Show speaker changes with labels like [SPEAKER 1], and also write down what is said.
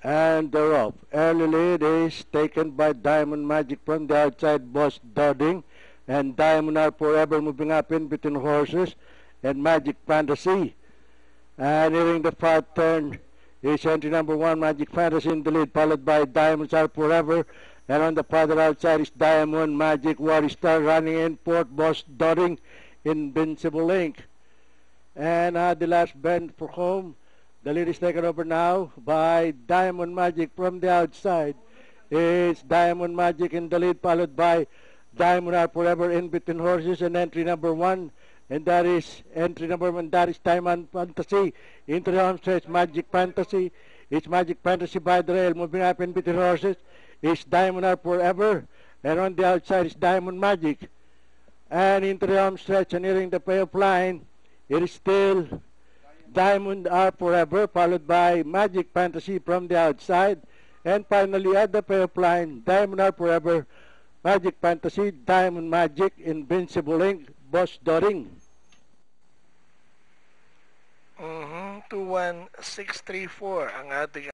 [SPEAKER 1] And they're off. Early lead is taken by Diamond Magic from the outside, Boss Dodding. And Diamond are forever moving up in between Horses and Magic Fantasy. And nearing the far turn is entry number 1, Magic Fantasy in the lead, followed by Diamonds Are Forever. And on the farther outside is Diamond Magic, War Star running in fourth, Boss Dodding, Invincible Link. And the last bend for home. The lead is taken over now by Diamond Magic from the outside. It's Diamond Magic in the lead, followed by Diamond Are Forever in between Horses and entry number 1. And that is entry number 1, that is Diamond Fantasy. Into the home stretch, Magic Fantasy. It's Magic Fantasy by the rail, moving up in between Horses. It's Diamond Are Forever. And on the outside is Diamond Magic. And into the home stretch and nearing the payoff line, it is still Diamond Are Forever, followed by Magic Fantasy from the outside. And finally at the payoff line, Diamond Are Forever, Magic Fantasy, Diamond Magic, Invincible Link, Boss Dodding.
[SPEAKER 2] 21634 ang ating